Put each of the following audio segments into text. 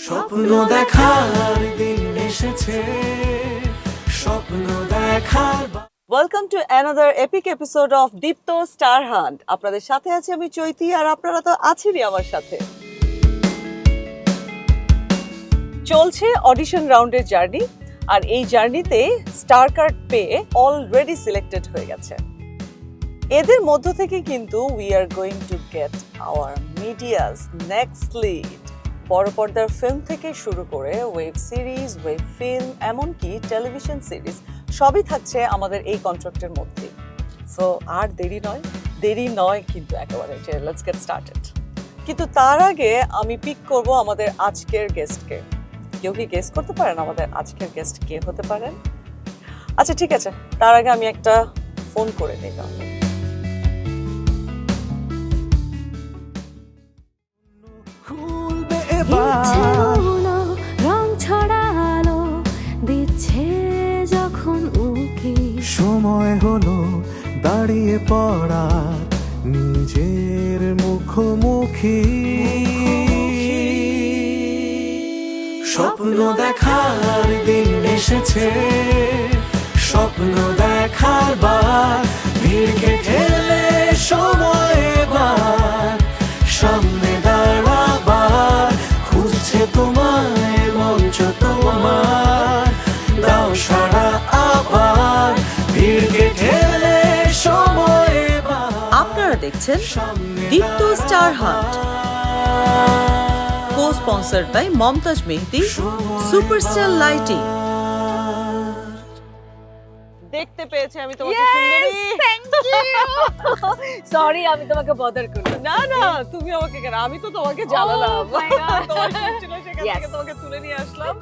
স্বপ্ন দেখার দিন এসেছে, স্বপ্ন দেখার welcome to another epic episode of Deepto star hunt. আপনাদের সাথে আছি আমি চৈতি, আর আপনারা তো আছেনই আমার সাথে। চলছে অডিশন রাউন্ডের জার্নি, আর এই জার্নিতে স্টার কার্ড পেয়ে অলরেডি সিলেক্টেড হয়ে গেছে। এদের মধ্য থেকে কিন্তু we are going to get hour medias next lead. বড় পর্দার ফিল্ম থেকে শুরু করে ওয়েব সিরিজ, ওয়েব ফিল্ম, এমনকি টেলিভিশন সিরিজ সবই থাকছে আমাদের এই কন্ট্রাক্টের মধ্যে। সো আর দেরি নয় কিন্তু একেবারে, যে লেটস গেট স্টার্টেড। কিন্তু তার আগে আমি পিক করব আমাদের আজকের গেস্টকে। কেউ কি গেস করতে পারেন আমাদের আজকের গেস্ট কে হতে পারেন? আচ্ছা ঠিক আছে, তার আগে আমি একটা ফোন করে নিলাম। খুলবে এবার রং ছড়ালো দিচ্ছে যখন উকি সময় হলো দাঁড়িয়ে পড়ার নিজের মুখোমুখি। স্বপ্ন দেখার দিন এসেছে, স্বপ্ন দেখার বার ভিড়কে ঠেলে সময় এবার সামনে দাঁড়াবার খুঁজছে তোমায় মঞ্চ তোমার, দাও সারা আবার ভিড়কে ঠেলে সময় এবার আপনারা দেখছেন Deepto star hunt, co-sponsored by Momtaz Mehedi, superstar lighting. দেখতে পেয়েছি আমি তোমাকে সুন্দরী। সরি আমি তোমাকে বদার করি। না না, তুমি আমাকে কেন, আমি তো তোমাকে জ্বালালাম। Oh my God. তোমার shoot ছিল, সেখান Yes. থেকে তোমাকে তুলে নিয়ে আসলাম।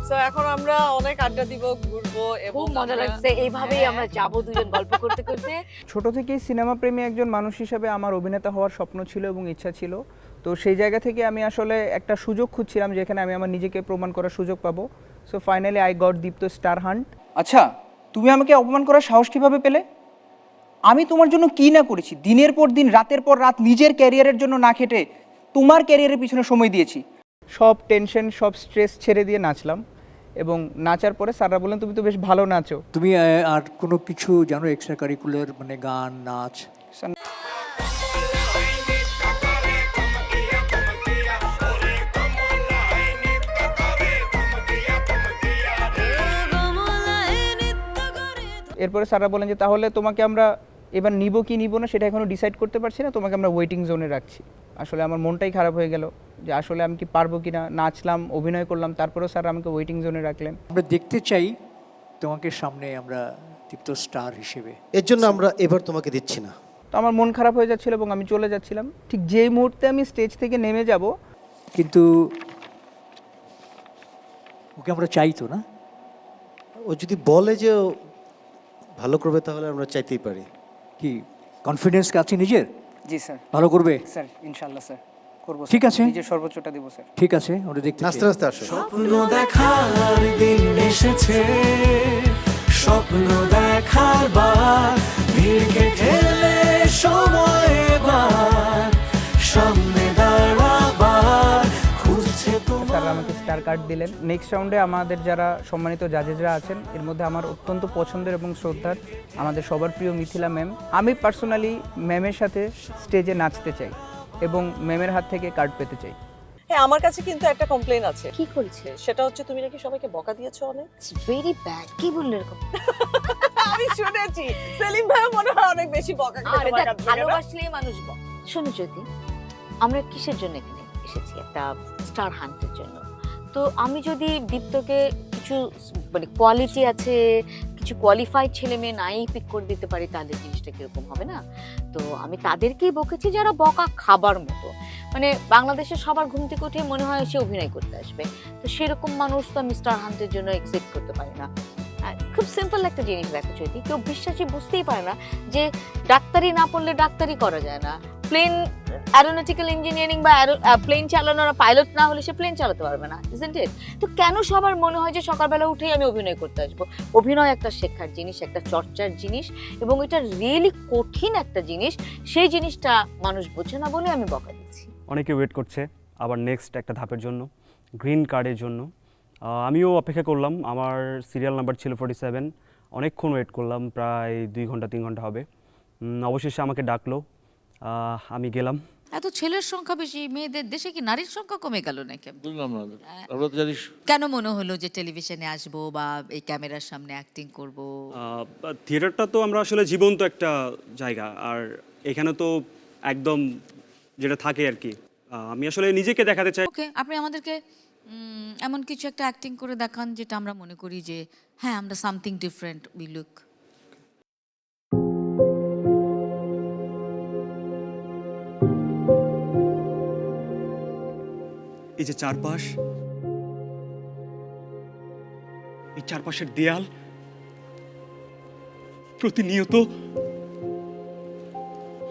সো এখন আমরা অনেক আড্ডা দিব, ঘুরবো, এবং খুব মজা লাগছে, এইভাবেই আমরা যাবো দুজন গল্প করতে করতে। ছোট থেকেই সিনেমা প্রেমী একজন মানুষ হিসেবে আমার অভিনেতা হওয়ার স্বপ্ন ছিল এবং ইচ্ছা ছিল। তো সেই জায়গা থেকে আমি আসলে একটা সুযোগ খুঁজছিলাম যেখানে আমি আমার নিজেকে প্রমাণ করার সুযোগ পাবো। So finally I got Deepto star hunt. আচ্ছা, তুমি আমাকে অপমান করার সাহস কিভাবে পেলে? আমি তোমার জন্য কি না করেছি, দিনের পর দিন, রাতের পর রাত, নিজের ক্যারিয়ারের জন্য না খেটে তোমার ক্যারিয়ারের পিছনে সময় দিয়েছি। সব টেনশন, সব স্ট্রেস ছেড়ে দিয়ে নাচলাম, এবং নাচার পরে স্যাররা বললেন তুমি তো বেশ ভালো নাচো। তুমি আর কোনো কিছু জানো এক্সট্রা কারিকুলার, মানে গান, নাচ? এরপরে স্যাররা বলেন যে তাহলে তোমাকে আমরা এবার নিব কি নিব না সেটা এখনো ডিসাইড করতে পারছি না, তোমাকে আমরা ওয়েটিং জোনে রাখছি। আসলে আমার মনটাই খারাপ হয়ে গেল যে আসলে আমি কি পারবো কি না। নাচলাম, অভিনয় করলাম, তারপরেও স্যার আমাকে ওয়েটিং জোনে রাখলেন। আমরা দেখতে চাই তোমাকে সামনে আমরা দীপ্ত স্টার হিসেবে। এর জন্য আমরা এবার তোমাকে দিচ্ছি না। তো আমার মন খারাপ হয়ে যাচ্ছিল এবং আমি চলে যাচ্ছিলাম। ঠিক যেই মুহূর্তে আমি স্টেজ থেকে নেমে যাব, কিন্তু ওকে আমরা চাই তো না? ও যদি বলে যে ও ভালো করবে তাহলে আমরা চাইতেই পারি। কি কনফিডেন্স আছে নিজের? জি স্যার, ভালো করবে? স্যার ইনশাল্লাহ স্যার করবো। ঠিক আছে। নিজের সর্বোচ্চটা দেবো স্যার। ঠিক আছে, ওটা দেখতে আস্তে চাই। আস্তে আসো। স্বপ্ন দেখার দিন এসেছে, স্বপ্ন দেখার বার ভিড়কে ঠেলে সময় এবার সামনে দাঁড়াবার খুঁজছে তোমার। স্যার আমাকে স্টার কার্ড দিলেন। নেক্সট রাউন্ডে আমাদের যারা সম্মানিত জাজেসরা আছেন, এর মধ্যে আমার অত্যন্ত পছন্দের এবং শ্রদ্ধার আমাদের সবার প্রিয় মিথিলা ম্যাম। আমি পার্সোনালি ম্যামের সাথে স্টেজে নাচতে চাই এবং ম্যামের হাত থেকে কার্ড পেতে চাই। হ্যাঁ, আমার কাছে কিন্তু একটা কমপ্লেন আছে। কি করেছে? সেটা হচ্ছে তুমি নাকি সবাইকে বকা দিয়েছো অনেক। Very bad. কি বললে এরকম? আমি শুনেছি সেলিম ভাই মনে হয় অনেক বেশি বকা আরে খেয়ে তোমার দেখ, কাছ থেকে, না? ভালোবাসলেই মানুষ শোনো যদি আমরা কিসের জন্য এখানে এসেছি? একটা স্টার হান্টের জন্য। তো আমি যদি দীপ্তকে কিছু মানে কোয়ালিটি আছে, কিছু কোয়ালিফাইড ছেলে মেয়ে নাই পিক করে দিতে পারি, তাহলে জিনিসটা কিরকম হবে না? তো আমি তাদেরকেই বকেছি যারা বকা খাবার মতো। মানে বাংলাদেশের সবার ঘুম থেকে উঠে মনে হয় সে অভিনয় করতে আসবে, তো সেরকম মানুষ তো আমি স্টার হান্টের জন্য একসেপ্ট করতে পারি না। খুব সিম্পল একটা জিনিস দেখো যদি কেউ বিশ্বাসী বুঝতেই পারে না যে ডাক্তারি না পড়লে ডাক্তারি করা যায় না, প্লেন অ্যারোনটিক্যাল ইঞ্জিনিয়ারিং বা প্লেন চালানোর পাইলট না হলে সে প্লেন চালাতে পারবে না, ইজন্ট ইট? তো কেন সবার মনে হয় যে সকালবেলা উঠেই আমি অভিনয় করতে আসবো? অভিনয় একটা শেখার জিনিস, একটা চর্চার জিনিস, এবং এটা রিয়েলি কঠিন একটা জিনিস। সেই জিনিসটা মানুষ বোঝে না বলে আমি বকা দিচ্ছি। অনেকে ওয়েট করছে আবার নেক্সট একটা ধাপের জন্য। গ্রিন কার্ডের জন্য। আমিও অপেক্ষা করলাম, আমার সিরিয়াল নাম্বার ছিল 47, অনেকক্ষণ ওয়েট করলাম, প্রায় 2 ঘন্টা 3 ঘন্টা হবে। অবশেষে আমাকে ডাকলো, আমি গেলাম। এত ছেলের সংখ্যা বেশি, মেয়েদের দেশে কি নারীর সংখ্যা কমে গেল নাকি? বুঝলাম না, আমরা তো জানিস কেন মনে হলো যে টেলিভিশনে আসবো বা এই ক্যামেরার সামনে অ্যাক্টিং করব? থিয়েটারটা তো আমরা আসলে জীবন্ত একটা জায়গা, আর এখানে তো একদম যেটা থাকে আর কি, আমি আসলে নিজেকে দেখাতে চাই। ওকে, আপনি আমাদেরকে এমন কিছু একটা অ্যাক্টিং করে দেখান যেটা আমরা মনে করি যে হ্যাঁ আমরা সামথিং ডিফারেন্ট উই লুক। এই যে চারপাশ, এই চারপাশের দেয়াল প্রতিনিয়ত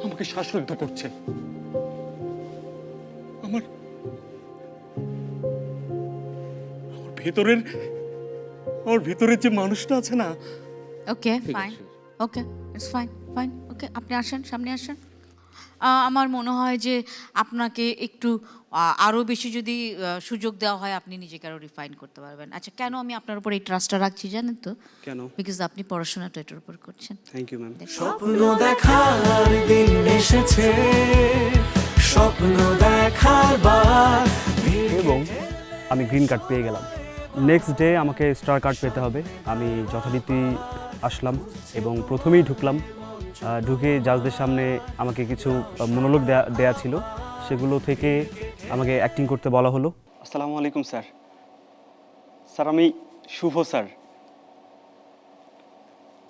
আমাকে শ্বাসরুদ্ধ করছে। আমার ভেতরের যে মানুষটা আছে না। Okay fine, okay it's fine fine, okay আপনি আসেন, সামনে আসেন। আমার মনে হয় যে আপনাকে একটু আরও বেশি যদি সুযোগ দেওয়া হয় আপনি নিজেকে আরও রিফাইন করতে পারবেন। আচ্ছা, কেন আমি আপনার উপর এই ট্রাস্টটা রাখছি জানেন তো? কেন? বিকজ আপনি পড়াশোনাটা এটার উপর করছেন। Thank you ma'am. স্বপ্ন দেখার দিন এসেছে, স্বপ্ন দেখার বার। এবং আমি গ্রিন কার্ড পেয়ে গেলাম। নেক্সট ডে আমাকে স্টার কার্ড পেতে হবে। আমি যথারীতি আসলাম এবং প্রথমেই ঢুকলাম। ঢুকে জাজদের সামনে আমাকে কিছু মনোলগ দেয়া ছিল, সেগুলো থেকে আমাকে অ্যাক্টিং করতে বলা হলো। আসসালামু আলাইকুম স্যার। স্যার আমি শুভ স্যার।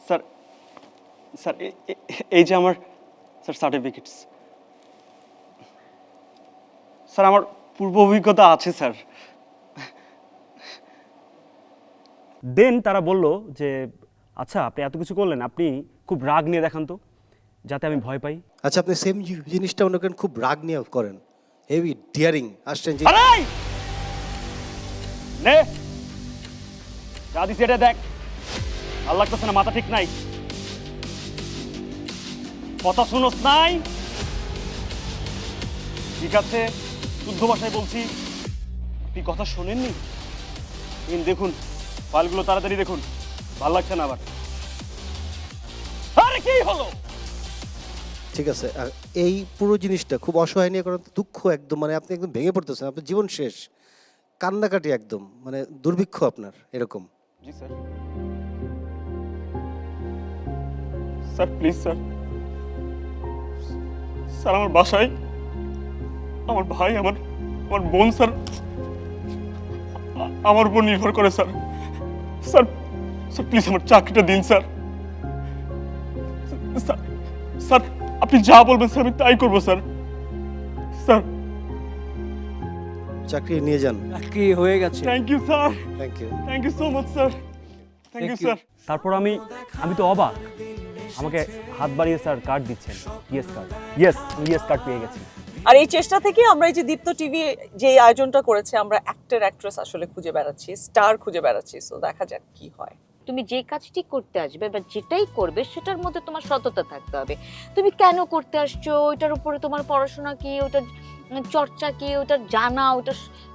স্যার স্যার এই যে আমার স্যার সার্টিফিকেটস। স্যার আমার পূর্ব অভিজ্ঞতা আছে স্যার। দেন তারা বলল যে আচ্ছা আপনি এত কিছু করলেন, আপনি খুব রাগ নিয়ে দেখান তো, যাতে আমি ভয় পাই। আচ্ছা, আপনি সেম জিনিসটা মনে করেন খুব রাগ নিয়ে করেন, হেভি ডিয়ারিং আসছেন যে। নে যা দিছি এটা দেখ, ভালো লাগতেছে না, মাথা ঠিক নাই, কথা শুনোস নাই? ঠিক আছে, শুদ্ধ ভাষায় বলছি, আপনি কথা শোনেননি? দেখুন ফাইলগুলো তাড়াতাড়ি দেখুন, ভালো লাগছে না আবার। আরে কি হলো? ঠিক আছে, আর এই পুরো জিনিসটা খুব অসহায় নিয়ে করেন, দুঃখ একদম, মানে আপনি একদম ভেঙে পড়তেছেন, আপনার জীবন শেষ, কান্নাকাটি একদম, মানে দুর্ভিক্ষ আপনার এরকম। জি sir. Sir please sir, sir আমার বাসায় আমার ভাই, আমার বোন স্যার আমার উপর নির্ভর করে স্যার। স্যার স্যার প্লিজ আমার চাকরিটা দিন স্যার। স্যার আপনি যা বলবেন স্যার আমি তাই করবো স্যার। স্যার চাকরি নিয়ে যান। কি হয়ে গেছে? Thank you sir, thank you. Thank you so much sir, thank you sir. তারপর আমি তো অবাক, আমাকে হাত বাড়িয়ে স্যার কার্ড দিচ্ছেন, yes card. Yes, yes card পেয়ে গেছি। আর এই চেষ্টা থেকে আমরা এই যে দীপ্ত টিভি যে আয়োজনটা করেছে, আমরা অ্যাক্টর অ্যাক্ট্রেস আসলে খুঁজে বেড়াচ্ছি, স্টার খুঁজে বেড়াচ্ছি। সো দেখা যাক কি হয়। তুমি যে কাজটি করতে আসবে বা যেটাই করবে সেটার মধ্যে তোমার সততা থাকতে হবে। তুমি কেন করতে আসছো, ওইটার উপরে তোমার পড়াশোনা কি, ওটার চর্চা কি, ওটার জানা,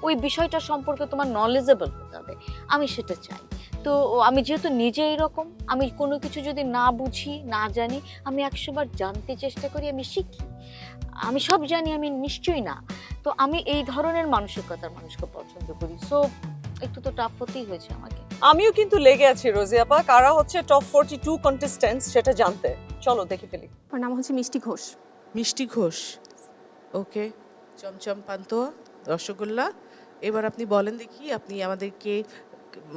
ওই বিষয়টা সম্পর্কে তোমার নলেজেবল হতে হবে। আমি সেটা চাই। তো আমি যেহেতু নিজে এইরকম, আমি কোনো কিছু যদি না বুঝি না জানি, আমি 100 বার জানতে চেষ্টা করি, আমি শিখি। আমি সব জানি আমি নিশ্চয়ই না। তো আমি এই ধরনের মানসিকতার মানুষকে পছন্দ করি। সো একটু তো টাফ হতেই হয়েছে আমাকে। আমিও কিন্তু লেগে আছি রোজি আপা, কারা হচ্ছে টপ 42 কন্টেস্ট্যান্টস সেটা জানতে। চলো দেখে ফেলি। ওর নাম হচ্ছে মিষ্টি ঘোষ। মিষ্টি ঘোষ, ওকে। চমচম পান্তুয়া, রসগোল্লা। এবার আপনি বলেন দেখি, আপনি আমাদেরকে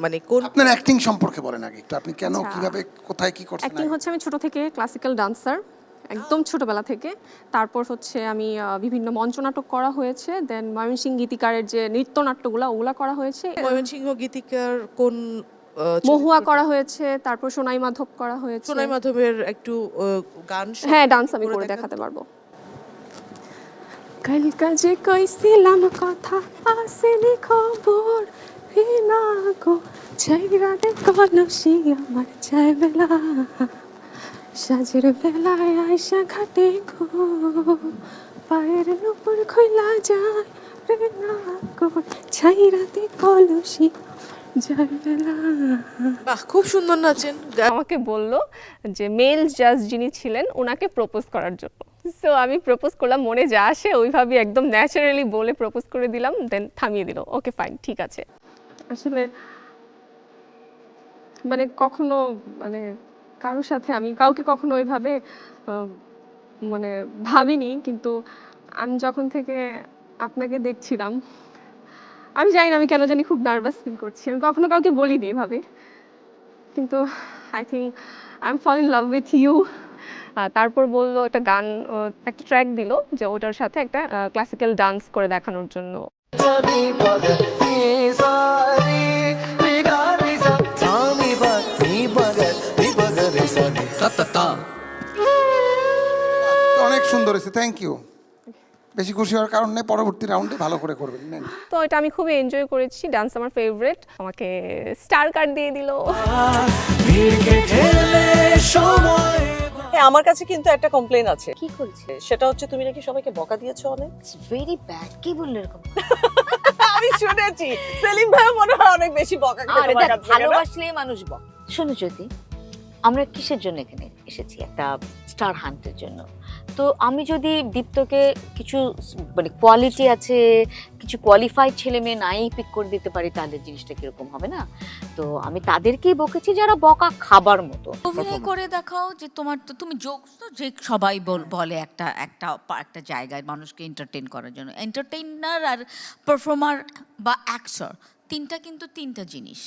মানে কোন আপনার অ্যাক্টিং সম্পর্কে বলেন আগে একটু, আপনি কেন, আচ্ছা। কিভাবে, কোথায় কি করছেন? অ্যাক্টিং হচ্ছে আমি ছোট থেকে ক্লাসিক্যাল ডান্সার, একদম ছোটবেলা থেকে। তারপর হচ্ছে আমি বিভিন্ন মঞ্চনাটক করা হয়েছে, দেন ময়মনসিংহ গীতিকারের যে নৃত্যনাট্যগুলো ওগুলা করা হয়েছে, ময়মনসিংহ গীতিকার কোন মহুয়া করা হয়েছে, তারপর সোনাই মাধব করা হয়েছে। সোনাই মাধবের একটু গান, হ্যাঁ ডান্স আমি করে দেখাতে পারবো। কাল কাজে কইছিলাম কথা আসেনি খবর, না গো চাইরা দে কলসি আমার চাই বেলা, সাজের বেলায় আয়সা ঘাটে গো, পায়ের নুপুর খইলা যায় ছাইরাতে কলসি যার বেলা। বাহ, খুব সুন্দর নাচেন। আমাকে বলল যে মেল জাজ যিনি ছিলেন ওনাকে প্রপোজ করার জন্য। সো আমি প্রপোজ করলাম, মনে যা আসে ওইভাবে একদম ন্যাচারালি বলে প্রপোজ করে দিলাম, দেন থামিয়ে দিল, ওকে ফাইন ঠিক আছে। আসলে মানে কখনো মানে কারোর সাথে আমি কাউকে কখনো ওইভাবে মানে ভাবিনি, কিন্তু আমি যখন থেকে আপনাকে দেখছিলাম আমি জানি না আমি কেন জানি খুব নার্ভাস ফিল করছি। আমি কখনো কাউকে বলিনি এভাবে, কিন্তু I think I am fall in love with you. তারপর বললো একটা গান, একটা ট্র্যাক দিল যে ওটার সাথে একটা ক্লাসিক্যাল ডান্স করে দেখানোর জন্য। অনেক সুন্দর হয়েছে, থ্যাংক ইউ। বেশি খুশি হওয়ার কারণ নেই, পরবর্তী রাউন্ডে ভালো করে করবেন। নেন। তো এটা আমি খুবই এনজয় করেছি, ডান্স আমার ফেভারিট। আমাকে স্টার কার্ড দিয়ে দিল। হ্যাঁ, আমার কাছে কিন্তু একটা কমপ্লেন আছে। কি করেছে? সেটা হচ্ছে তুমি নাকি সবাইকে বকা দিয়েছো অনেক। Very bad. কি বললে এরকম? আমি শুনেছি সেলিম ভাই মনে হয় অনেক বেশি বকা করে আরে তোমার দেখ, কাছে। ভালোবাসলেই মানুষ বক। শোনো জ্যোতি, আমরা কিসের জন্য এখানে এসেছি? একটা স্টার হান্টের জন্য। তো আমি যদি দীপ্তকে কিছু মানে কোয়ালিটি আছে, কিছু কোয়ালিফাইড ছেলে মেয়ে নাই পিক করে দিতে পারি, তাহলে জিনিসটা কিরকম হবে না? তো আমি তাদেরকেই বকেছি যারা বকা খাবার মতো। অভিনয় করে দেখাও যে তোমার তো, তুমি জোকস তো যে সবাই বলে একটা একটা একটা জায়গায় মানুষকে এন্টারটেইন করার জন্য। এন্টারটেইনার আর পারফর্মার বা অ্যাক্টর তিনটা কিন্তু তিনটা জিনিস।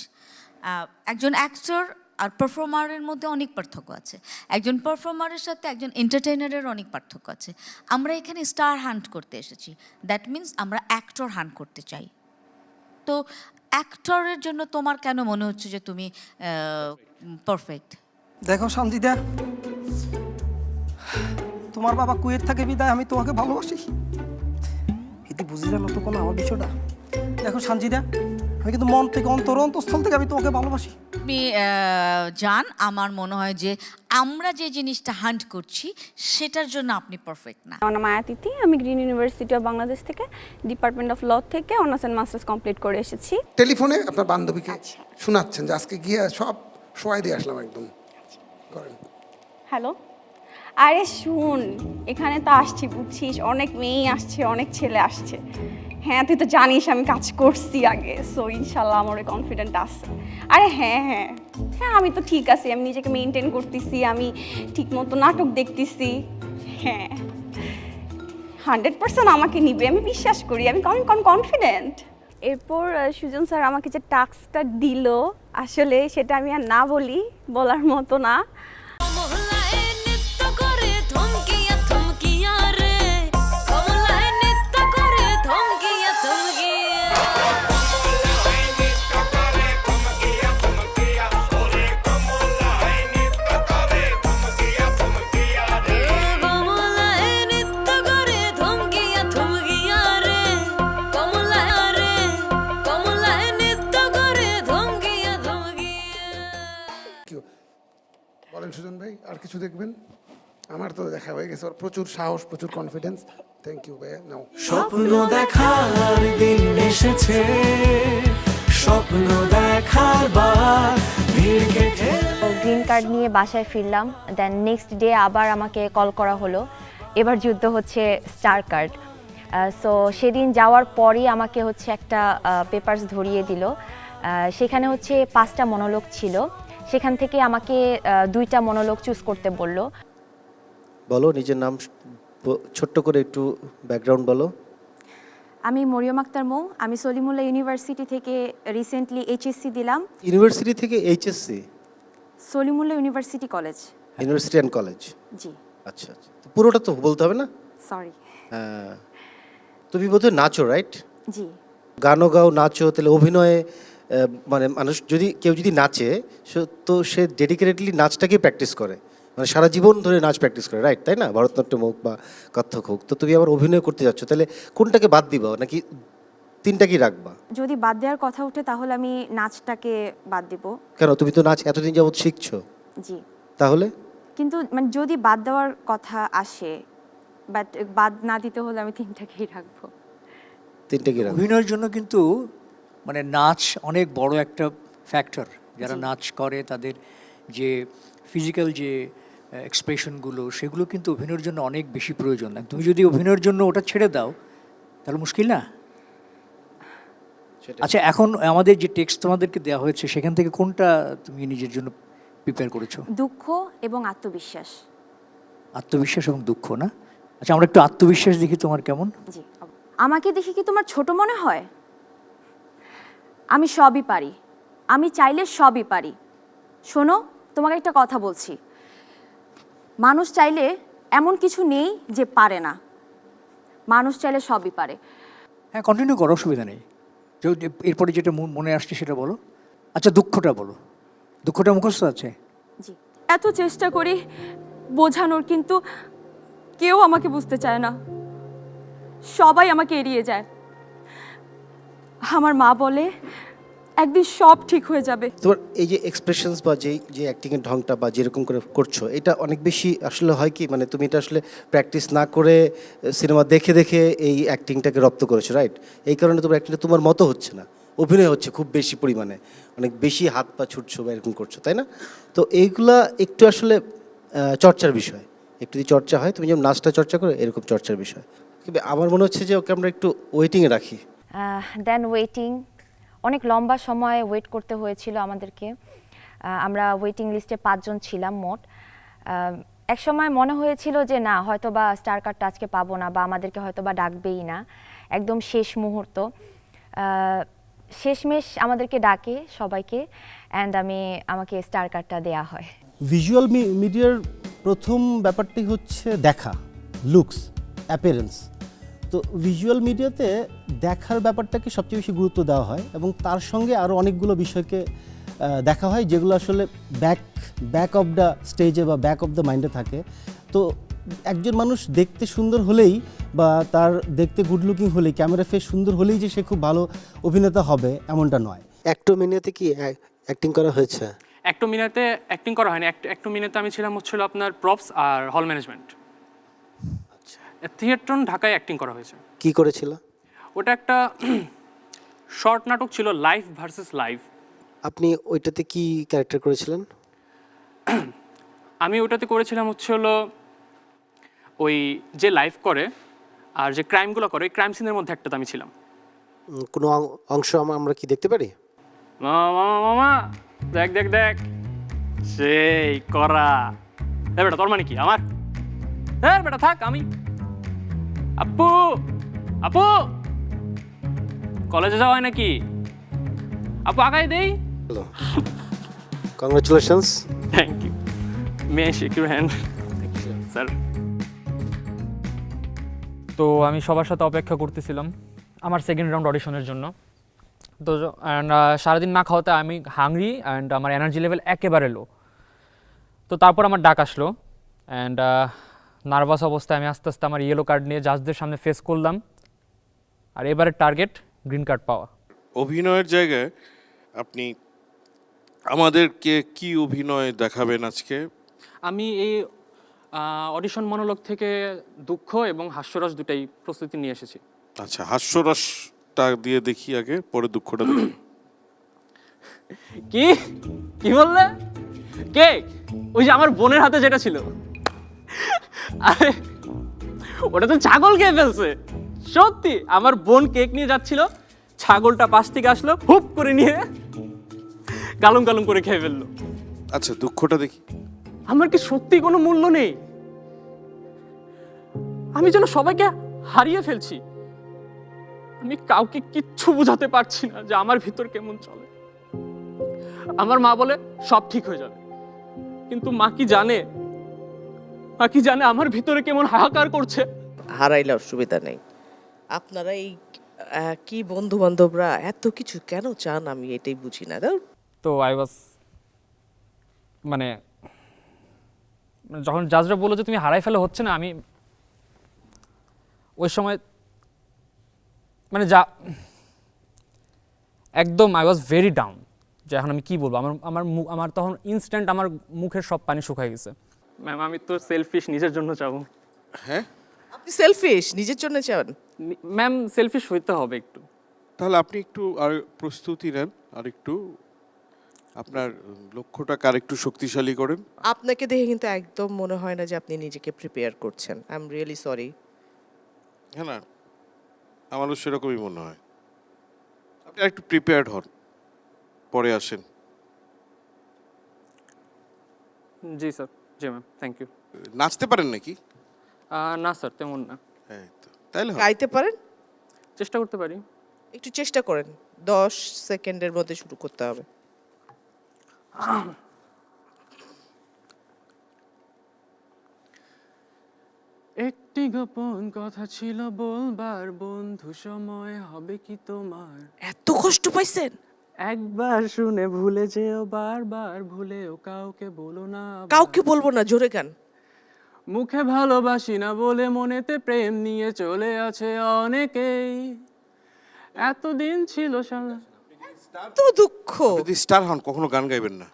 একজন অ্যাক্টর আর পারফর্মারের মধ্যে অনেক পার্থক্য আছে। একজন পারফর্মারের সাথে একজন এন্টারটেইনারের অনেক পার্থক্য আছে। আমরা এখানে স্টার হান্ট করতে এসেছি, দ্যাট মিন্স আমরা অ্যাক্টর হান্ট করতে চাই। তো অ্যাক্টরের জন্য তোমার কেন মনে হচ্ছে যে তুমি পারফেক্ট? দেখো সঞ্জিদা, তোমার বাবা কুয়েত থাকে বিদায় আমি তোমাকে ভালোবাসি। এটি বুঝিলে না তো কোনো আমার বিষয়টা। দেখো সঞ্জিদা, আমি কিন্তু মন থেকে অন্তঃস্থল থেকে আমি তোমাকে ভালোবাসি। আপনি জান, আমার মনে হয় যে আমরা যে জিনিসটা হান্ট করছি সেটার জন্য আপনি পারফেক্ট না। আমার নাম আয়াতিথি, আমি গ্রিন ইউনিভার্সিটি অফ বাংলাদেশ থেকে ডিপার্টমেন্ট অফ ল থেকে অনার্স অ্যান্ড মাস্টার্স কমপ্লিট করে এসেছি। টেলিফোনে আপনার বান্ধবীকে শোনাচ্ছেন যে আজকে গিয়ে সব শোয়াই দিয়ে আসলাম একদম। করেন। হ্যালো, আরে শুন, এখানে তো আসছি বুঝছিস, অনেক মেয়েই আসছে, অনেক ছেলে আসছে। হ্যাঁ তুই তো জানিস আমি কাজ করছি আগে, সো ইনশাল্লাহ আমার কনফিডেন্ট আছে। আরে হ্যাঁ হ্যাঁ হ্যাঁ, আমি তো ঠিক আছি, আমি নিজেকে মেনটেন করতেছি, আমি ঠিক মতো নাটক দেখতেছি। হ্যাঁ 100% আমাকে নিবে, আমি বিশ্বাস করি, আমি কনফিডেন্ট। এরপর সুজন স্যার আমাকে যে টাস্কটা দিল, আসলে সেটা আমি আর না বলি, বলার মতো না। বলেন সুজন ভাই, আর কিছু দেখবেন? আমার তো দেখা হয়ে গেছে, ওর প্রচুর সাহস, প্রচুর কনফিডেন্স। থ্যাংক ইউ ভাইয়া। নাও। স্বপ্ন দেখার দিন এসেছে, স্বপ্ন দেখার বার ভিড় কেটে। গ্রিন কার্ড নিয়ে বাসায় ফিরলাম, দেন নেক্সট ডে আবার আমাকে কল করা হলো। এবার যুদ্ধ হচ্ছে স্টার কার্ড। সো সেদিন যাওয়ার পরই আমাকে হচ্ছে একটা পেপারস ধরিয়ে দিল। সেখানে হচ্ছে 5টা মনোলগ ছিল, সেখান থেকে আমাকে 2টা মনোলগ চুজ করতে বলল। বলো নিজের নাম ছোট্ট করে একটু ব্যাকগ্রাউন্ড বলো। আমি মরিয়ম আক্তার মৌ, আমি সলিমুল্লাহ ইউনিভার্সিটি থেকে রিসেন্টলি এইচএসসি দিলাম। ইউনিভার্সিটি থেকে HSC? Salimullah university college. University and college. জি। আচ্ছা আচ্ছা, পুরোটা তো বলতে হবে না? সরি। হ্যাঁ, তুমি বোধহয় নাচো, রাইট? জি। গানও গাও, নাচো, তাহলে অভিনয়ে মানে মানুষ যদি কেউ যদি নাচে তো সে ডেডিকেটেডলি নাচটাকে প্র্যাকটিস করে, মানে সারা জীবন ধরে নাচ প্র্যাকটিস করে, রাইট? তাই না? ভরতনাট্যম হোক বা কত্থক হোক। তো তুমি আবার অভিনয় করতে যাচ্ছ, তাহলে কোনটাকে বাদ দিবা নাকি তিনটাকেই রাখবা? যদি বাদ দেওয়ার কথা ওঠে তাহলে আমি নাচটাকে বাদ দিব। কেন? তুমি তো নাচ এতদিন যাবত শিখছো। জি। তাহলে কিন্তু মানে যদি বাদ দেওয়ার কথা আসে, বাট বাদ না দিতে হলে আমি তিনটাকেই রাখবো। তিনটে কি রাখবো? অভিনয়ের জন্য কিন্তু মানে নাচ অনেক বড় একটা ফ্যাক্টর। যারা নাচ করে তাদের যে ফিজিক্যাল যে এক্সপ্রেশনগুলো সেগুলো কিন্তু অভিনয়ের জন্য অনেক বেশি প্রয়োজন। তুমি যদি অভিনয়ের জন্য ওটা ছেড়ে দাও তাহলে মুশকিল না? আচ্ছা, এখন আমাদের যে টেক্সট তোমাদেরকে দেওয়া হয়েছে সেখান থেকে কোনটা তুমি নিজের জন্য প্রিপেয়ার করেছো? দুঃখ এবং আত্মবিশ্বাস। আত্মবিশ্বাস এবং দুঃখ, না? আচ্ছা, আমরা একটু আত্মবিশ্বাস দেখি তোমার কেমন। জি। আমাকে দেখে কি তোমার ছোট মনে হয়? আমি সবই পারি, আমি চাইলে সবই পারি। শোনো, তোমাকে একটা কথা বলছি, মানুষ চাইলে এমন কিছু নেই যে পারে না, মানুষ চাইলে সবই পারে। হ্যাঁ, কন্টিনিউ করো, অসুবিধা নেই। এরপরে যেটা মনে আসছে সেটা বলো। আচ্ছা, দুঃখটা বলো। দুঃখটা মুখস্থ আছে? জি। এত চেষ্টা করি বোঝানোর, কিন্তু কেউ আমাকে বুঝতে চায় না, সবাই আমাকে এড়িয়ে যায়। আমার মা বলে একদিন সব ঠিক হয়ে যাবে। তোমার এই যে এক্সপ্রেশনস বা যে অ্যাক্টিংয়ের ঢংটা বা যেরকম করে করছো, এটা অনেক বেশি আসলে হয় কি, মানে তুমি এটা আসলে প্র্যাকটিস না করে সিনেমা দেখে দেখে এই অ্যাক্টিংটাকে রপ্ত করেছো, রাইট? এই কারণে তোমার অ্যাক্টিংটা তোমার মতো হচ্ছে না, অভিনয় হচ্ছে খুব বেশি পরিমাণে, অনেক বেশি হাত পা ছুটছো বা এরকম করছো, তাই না? তো এইগুলা একটু আসলে চর্চার বিষয়। একটু যদি চর্চা হয়, তুমি যেমন নাচটা চর্চা করো, এরকম চর্চার বিষয়। কিন্তু আমার মনে হচ্ছে যে ওকে আমরা একটু ওয়েটিংয়ে রাখি। দেন ওয়েটিং, অনেক লম্বা সময় ওয়েট করতে হয়েছিল আমাদেরকে। আমরা ওয়েটিং লিস্টে 5 জন ছিলাম মোট। এক সময় মনে হয়েছিল যে না, হয়তো বা স্টার কার্ডটা আজকে পাবো না, বা আমাদেরকে হয়তো বা ডাকবেই না। একদম শেষ মুহূর্ত, শেষমেশ আমাদেরকে ডাকে সবাইকে, অ্যান্ড আমাকে স্টার কার্ডটা দেয়া হয়। ভিজুয়াল মিডিয়ার প্রথম ব্যাপারটি হচ্ছে দেখা, লুকস, অ্যাপিয়ারেন্স। তো ভিজুয়াল মিডিয়াতে দেখার ব্যাপারটাকে সবচেয়ে বেশি গুরুত্ব দেওয়া হয়, এবং তার সঙ্গে আরও অনেকগুলো বিষয়কে দেখা হয় যেগুলো আসলে ব্যাক অফ দ্য স্টেজে বা ব্যাক অফ দ্য মাইন্ডে থাকে। তো একজন মানুষ দেখতে সুন্দর হলেই বা তার দেখতে গুড লুকিং হলেই, ক্যামেরা ফেস সুন্দর হলেই যে সে খুব ভালো অভিনেতা হবে এমনটা নয়। অ্যাক্টোমেনিয়াতে কি অ্যাক্টিং করা হয়েছে? অ্যাক্টোমিনাতে অ্যাক্টিং করা হয়নি। অ্যাক্টোমিনাতে আমি ছিলাম হচ্ছিল আপনার প্রপস আর হল ম্যানেজমেন্ট। থিয়েট্রন ঢাকায় অ্যাক্টিং করা হয়েছে। কি করেছিল ওটা? একটা শর্ট নাটক ছিল, লাইফ ভার্সেস লাইফ। আপনি ওইটাতে কি ক্যারেক্টার করেছিলেন? আমি ওটাতে করেছিলাম হচ্ছে হলো ওই যে লাইফ করে আর যে ক্রাইমগুলো করে, ওই ক্রাইম সিনের মধ্যে একটাতে আমি ছিলাম। কোনো অংশ আমরা কি দেখতে পারি? মামা মামা দেখ দেখ দেখ, সেই করা। বেটা তোর মানে কি আমার? হ্যাঁ বেটা থাক, আমি আপু আপু কলেজে যাওয়া হয় নাকি? আপু আগাই দেই। Congratulations. Thank you. May I shake your hand? Sir. তো আমি সবার সাথে অপেক্ষা করতেছিলাম আমার সেকেন্ড রাউন্ড অডিশনের জন্য। তো সারাদিন না খাওয়াতে আমি হাংরি অ্যান্ড আমার এনার্জি লেভেল একেবারে লো। তো তারপর আমার ডাক আসলো, অ্যান্ড নার্ভাস অবস্থায় আমি আস্তে আস্তে আমার ইয়েলো কার্ড নিয়ে জাজদের সামনে ফেস করলাম, আর এবারে টার্গেট গ্রিন কার্ড পাওয়া। অভিনয়ের জায়গায় আপনি আমাদেরকে কি অভিনয় দেখাবেন আজকে? আমি এই অডিশন মনোলগ থেকে দুঃখ এবং হাস্যরস দুটাই প্রস্তুতি নিয়ে এসেছি। আচ্ছা, হাস্যরসটা দিয়ে দেখি আগে, পরে দুঃখটা দেখি। কি কি বললে? কেক? ওই যে আমার বোনের হাতে যেটা ছিল, আরে ওটা তো ছাগল খেয়ে ফেলছে। সত্যি, আমার বোন কেক নিয়ে যাচ্ছিল, ছাগলটা পাশ থেকে আসলো, হুপ করে নিয়ে গালুম গালুম করে খেয়ে ফেললো। আচ্ছা, দুঃখটা দেখি। আমার কি সত্যি কোনো মূল্য নেই? আমি যেন সবাইকে হারিয়ে ফেলছি। আমি কাউকে কিচ্ছু বোঝাতে পারছি না যে আমার ভিতর কেমন চলে। আমার মা বলে সব ঠিক হয়ে যাবে, কিন্তু মা কি জানে? মা কি জানে আমার ভিতরে কেমন হাহাকার করছে? হারাইলে অসুবিধা নেই। আপনারা এই কি বন্ধু বান্ধবরা এত কিছু কেন চান, আমি এটাই বুঝি না। তো আই ওয়াজ মানে যখন জাজরা বললো যে তুমি হারাই ফেলে হচ্ছে না, আমি ওই সময় মানে যা একদম আই ওয়াজ ভেরি ডাউন, যে এখন আমি কি বলবো। আমার তখন ইনস্ট্যান্ট আমার মুখের সব পানি শুকায় গেছে। ম্যাম আমি তো সেলফিশ, নিজের জন্য চাবো। হ্যাঁ, আপনি সেলফিশ, নিজের জন্য চান? ম্যাম সেলফিশ হইতে হবে একটু। তাহলে আপনি একটু আর প্রস্তুতি নেন, আর একটু আপনার লক্ষ্যটাকে আর একটু শক্তিশালী করেন। আপনাকে দেখে কিন্তু একদম মনে হয় না যে আপনি নিজেকে প্রিপেয়ার করছেন। I am really sorry. হ্যাঁ না, আমারও সেরকমই মনে হয়। আপনি আর একটু প্রিপেয়ার্ড হন, পরে আসেন। জি স্যার, জি ম্যাম, থ্যাংক ইউ। নাচতে পারেন নাকি? না স্যার, তেমন না। এই তো, তাইলে হবে। গাইতে পারেন? চেষ্টা করতে পারি। একটু চেষ্টা করেন, 10 সেকেন্ডের মধ্যে শুরু করতে হবে। একটি গোপন কথা ছিল বলবার, বন্ধু সময় হবে কি তোমার? এত কষ্ট পাইছেন? একবার শুনে ভুলে যেও, বারবার ভুলেও কাউকে বলো না। কাউকে বলবো না, জোরে গান। মুখে ভালোবাসি না বলে মনেতে প্রেম নিয়ে চলে আছে অনেকেই। এতদিন ছিল তো দুঃখ। যদি স্টার হন কখনো গান গাইবেন না।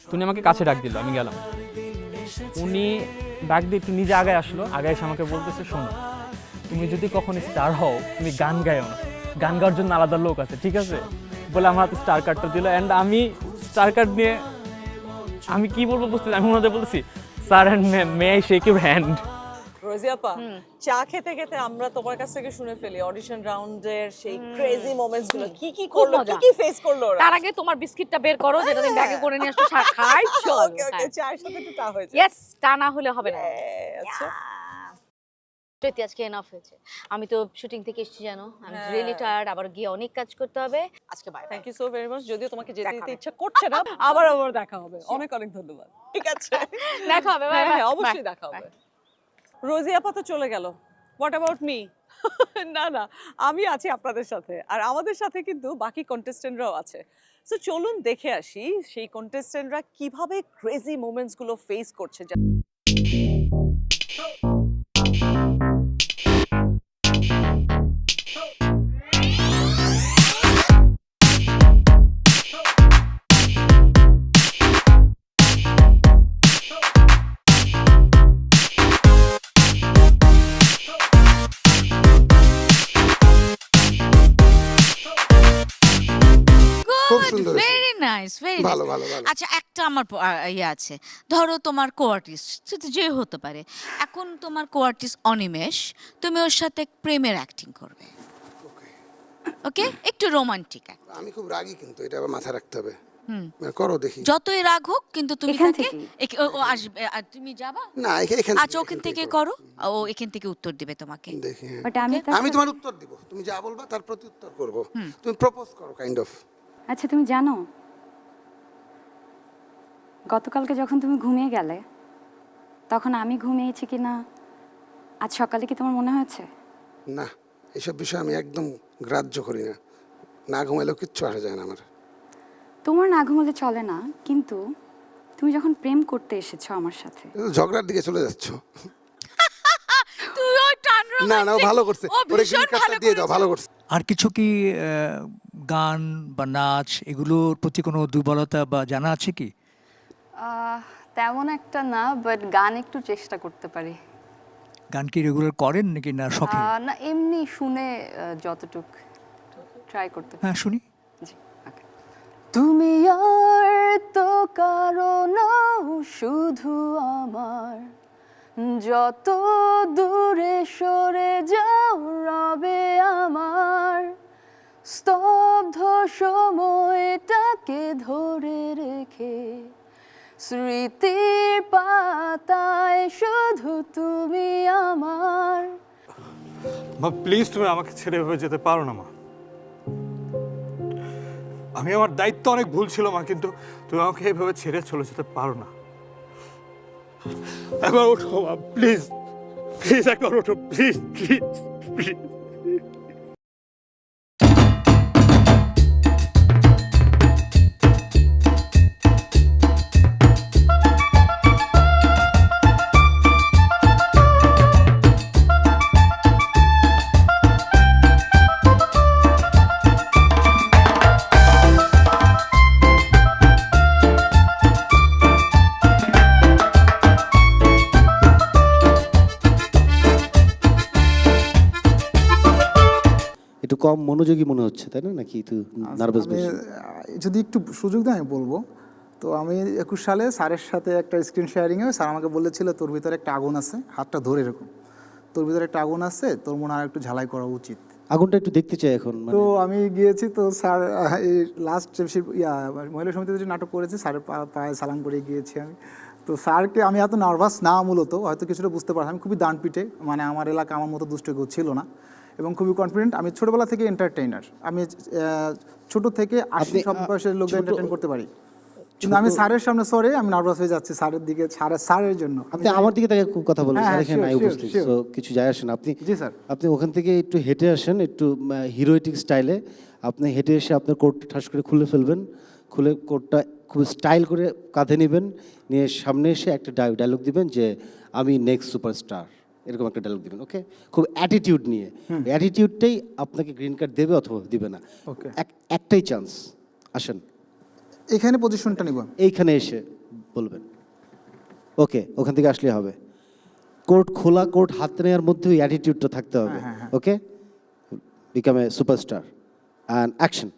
উনি আমাকে কাছে ডাক দিল, আমি গেলাম। উনি ডাক দিয়ে একটু নিজে আগায় আসলো, আগায় এসে আমাকে বলতেছে, শোনো, তুমি যদি কখনো স্টার হও তুমি গান গাইও না, গান গাওয়ার জন্য আলাদা লোক আছে, ঠিক আছে? বলে আমার হাতে স্টার কার্ডটা দিল। অ্যান্ড আমি স্টার কার্ড নিয়ে আমি কি বলবো বুঝতে, আমি ওনাদের বলতেছি, sir and ma'am, may I shake your hand. রোজিয়াপা, চা খেতে খেতে আমরা তোমার কাছ থেকে শুনে ফেলি অডিশন রাউন্ডের সেই ক্রেজি মোমেন্টস গুলো, কি কি করলো, কি কি ফেস করলো ওরা। তার আগে তোমার বিস্কিটটা বের করো, যেটা তুমি ব্যাগে করে নিয়ে আসছো, খাই চল। ওকে ওকে, চায়ের সাথে একটু চা হয়ে যায়। ইয়েস, তা না হলে হবে না। আচ্ছা, চৈতি, আজকে এনাফ হয়েছে। আমি তো শুটিং থেকে এসেছি, জানো, আমি রিয়েলি টায়ার্ড, আবার গিয়ে অনেক কাজ করতে হবে। আজকে bye. Thank you so very much. যদিও তোমাকে যেতে দিতে ইচ্ছা করছে না, আবার দেখা হবে। অনেক অনেক ধন্যবাদ। ঠিক আছে, দেখা হবে। হ্যাঁ হ্যাঁ, অবশ্যই দেখা হবে। রোজিয়াপা তো চলে গেল, হোয়াট অ্যাবাউট মি? না না, আমি আছি আপনাদের সাথে, আর আমাদের সাথে কিন্তু বাকি কন্টেস্টেন্টরাও আছে। সো চলুন দেখে আসি সেই কন্টেস্টেন্টরা কিভাবে ক্রেজি মোমেন্টস গুলো ফেস করছে। খুব সুন্দর, ভেরি নাইস, ভেরি ভালো ভালো ভালো। আচ্ছা, একটা আমার ইয়ে আছে, ধরো তোমার কোয়ার্টিস্ট, সেটা যে হতে পারে, এখন তোমার কোয়ার্টিস্ট অনিমেষ, তুমি ওর সাথে প্রেমের অ্যাক্টিং করবে, ওকে? একটু রোমান্টিক। আমি খুব রাগী, কিন্তু এটা আবার মাথায় রাখতে হবে। করো দেখি। যতই রাগ হোক, কিন্তু তুমি এখান তাকে থেকে? ও আসবে, আর তুমি যাবা। না, এখান আচ্ছা, ওখান থেকে করো, ও এখান থেকে উত্তর দিবে তোমাকে। দেখি। হ্যাঁ। বাট আমি তো আমি তোমার উত্তর দিব, তুমি যা বলবা তার প্রতি উত্তর করব। তুমি প্রপোজ করো কাইন্ড অফ। আচ্ছা, তুমি জানো গতকালকে যখন তুমি ঘুমিয়ে গেলে, তখন আমি ঘুমিয়েছি কি না আজ সকালে কি তোমার মনে হয়েছে? না, এসব বিষয় আমি একদম গ্রাহ্য করি না। না ঘুমাইলেও কিচ্ছু আসা যায় না আমার। তোমার না ঘুমালে চলে না, কিন্তু তুমি যখন প্রেম করতে এসেছো আমার সাথে, ঝগড়ার দিকে চলে যাচ্ছ। তুই ওই টান না না, ও ভালো করছে, ও ওরে ভীষণ গ্রিন কার্ডটা ভালো দিয়ে দাও, ভালো করছে। আর কিছু কি গান বা নাচ এগুলোর প্রতি কোনো দুর্বলতা বা জানা আছে কি? তেমন একটা না, বাট গান একটু চেষ্টা করতে পারি। গান কি রেগুলার করেন নাকি না শখে? না, এমনি শুনে যতটুক ট্রাই করতে পারি। হ্যাঁ, শুনি। তুমি আর তো কারণ শুধু আমার, যত দূরে সরে যাও রবে আমার, স্তব্ধ সময়টাকে ধরে রেখে স্মৃতির পাতায় শুধু তুমি আমার। মা প্লিজ, তুমি আমাকে ছেড়ে এভাবে যেতে পারো না মা। আমি আমার দায়িত্ব অনেক ভুল ছিল মা, কিন্তু তুমি আমাকে এভাবে ছেড়ে চলে যেতে পারো না। একবার ওঠো মা, প্লিজ প্লিজ, একবার ওঠো, প্লিজ প্লিজ প্লিজ। কম মনোযোগী মনে হচ্ছে, তাই না? নাকি তুই নার্ভাস আমি বেশি? যদি একটু সুযোগ দেয় আমি বলবো। তো আমি 21 সালে স্যারের সাথে একটা স্ক্রিন শেয়ারিংয়ে স্যার আমাকে বলেছিল তোর ভিতরে একটা আগুন আছে, হাতটা ধরে এরকম, তোর ভিতরে একটা আগুন আছে, তোর মনে হয় একটু ঝালাই করা উচিত। আগুনটা একটু দেখতে চাই এখন। তো আমি গিয়েছি, তো স্যার এই লাস্ট মহিলা সমিতিতে যে নাটক করেছি স্যারের পায়ে সালাম করে গিয়েছি আমি। তো স্যারকে আমি এত নার্ভাস না, মূলত হয়তো কিছুটা বুঝতে পারছি, আমি খুবই দান পিটে, মানে আমার এলাকা আমার মতো দুষ্ট কেউ ছিল না এবং খুবই কনফিডেন্ট। আমি ছোটোবেলা থেকে এন্টারটেইনার, আমি ছোট থেকে 80 সব বয়সের লোকদের এন্টারটেইন করতে পারি, কিন্তু আমি স্যারের সামনে সরে আমি নার্ভাস হয়ে যাচ্ছি স্যারের দিকে, স্যারের জন্য। আপনি আমার দিকে তাকে কথা বলেন, হ্যাঁ, স্যার এখানে নাই sure, উপস্থিত, sure. তো কিছু যায় আসে না। আপনি জি স্যার। আপনি ওখান থেকে একটু হেঁটে আসেন, একটু হিরোইটিক স্টাইলে আপনি হেঁটে এসে আপনার কোটটা ঠাস করে খুলে ফেলবেন, খুলে কোটটা খুব স্টাইল করে কাঁধে নেবেন, নিয়ে সামনে এসে একটা ডায়লগ দিবেন যে আমি নেক্সট সুপারস্টার, এরকম একটা ডায়লগ দিবেন। ওকে, খুব অ্যাটিটিউড নিয়ে, অ্যাটিটিউডটাই আপনাকে গ্রিন কার্ড দেবে অথবা দিবে না। ওকে, একটাই চান্স, আসেন এখানে পজিশনটা নিব, এইখানে এসে বলবেন। ওকে, ওখান থেকে আসলে হবে। কোর্ট খোলা, কোর্ট হাতে নেওয়ার মধ্যে ওই অ্যাটিটিউডটা থাকতে হবে। Okay, become a superstar and action.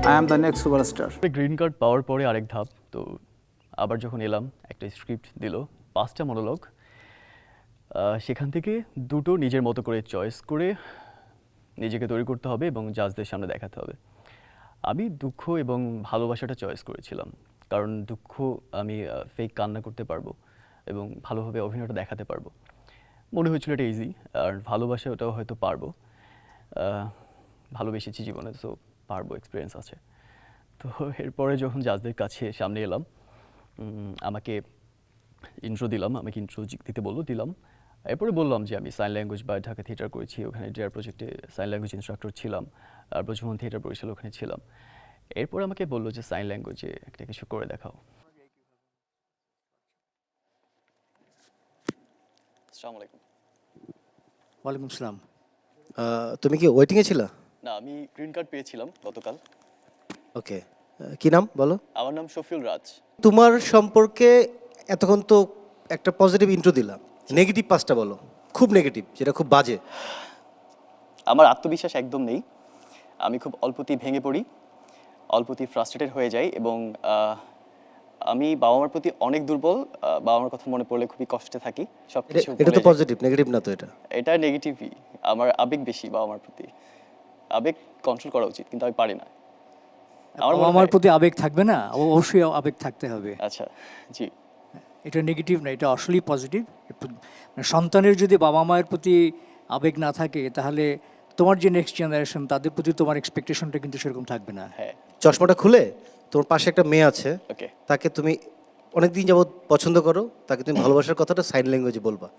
I am the next superstar. Green card পাওয়ার পরে আরেক ধাপ, তো আবার যখন এলাম একটা স্ক্রিপ্ট দিল 5টা মনোলগ, সেখান থেকে 2টো নিজের মতো করে চয়েস করে নিজেকে তৈরি করতে হবে এবং জাজদের সামনে দেখাতে হবে। আমি দুঃখ এবং ভালোবাসাটা চয়েস করেছিলাম, কারণ দুঃখ আমি ফেক কান্না করতে পারবো এবং ভালোভাবে অভিনয়টা দেখাতে পারবো, মনে হয়েছিল এটা ইজি। আর ভালোবাসা ওটাও হয়তো পারবো, ভালোবেসেছি জীবনে, তো পারবো, এক্সপিরিয়েন্স আছে। তো এরপরে যখন জাজদের কাছে সামনে এলাম, আমাকে ইন্ট্রো দিলাম, আমাকে ইন্ট্রো দিতে বললো, দিলাম। এরপরে বললাম যে আমি সাইন ল্যাঙ্গুয়েজ বা ঢাকা থিয়েটার করেছি, ওখানে ডিআর প্রজেক্টে সাইন ল্যাঙ্গুয়েজ ইনস্ট্রাক্টর ছিলাম, আর যখন থিয়েটার পরিচাল ওখানে ছিলাম। এরপর আমাকে বললো যে সাইন ল্যাঙ্গুয়েজে একটা কিছু করে দেখাও। আসসালামু আলাইকুম। ওয়ালাইকুম আসসালাম। তুমি কি ওয়েটিংয়ে ছিলা? না, আমি গ্রিন কার্ড পেয়েছিলাম গতকাল। ওকে, কি নাম বলো? আমার নাম শফিউল রাজ। তোমার সম্পর্কে এতক্ষণ তো একটা পজিটিভ ইন্ট্রো দিলাম, নেগেটিভ 5টা বলো, খুব নেগেটিভ, যেটা খুব বাজে। আমার আত্মবিশ্বাস একদম নেই, আমি খুব অল্পতেই ভেঙে পড়ি, অল্পতেই ফ্রাস্ট্রেটেড হয়ে যাই এবং আমি বাবা মার প্রতি অনেক দুর্বল, বাবা মার কথা মনে পড়লে খুবই কষ্টে থাকি। সব কিছু এটা তো পজিটিভ, নেগেটিভ না তো? এটা নেগেটিভই, আমার আবেগ বেশি বাবা মার প্রতি, আবেগ কন্ট্রোল করা উচিত কিন্তু আমি পারি না। আমার প্রতি আবেগ থাকবে না? অবশ্যই আবেগ থাকতে হবে। আচ্ছা, জি, এটা নেগেটিভ না, এটা আসলেই পজিটিভ। সন্তানের যদি বাবা মায়ের প্রতি আবেগ না থাকে, তাহলে তোমার যে নেক্সট জেনারেশন, তাদের প্রতি তোমার এক্সপেকটেশনটা কিন্তু সেরকম থাকবে না। হ্যাঁ। চশমাটা খুলে তোমার পাশে একটা মেয়ে আছে, তাকে তুমি অনেকদিন যাবত পছন্দ করো, তাকে তুমি ভালোবাসার কথাটা সাইন ল্যাঙ্গুয়েজে বলবা।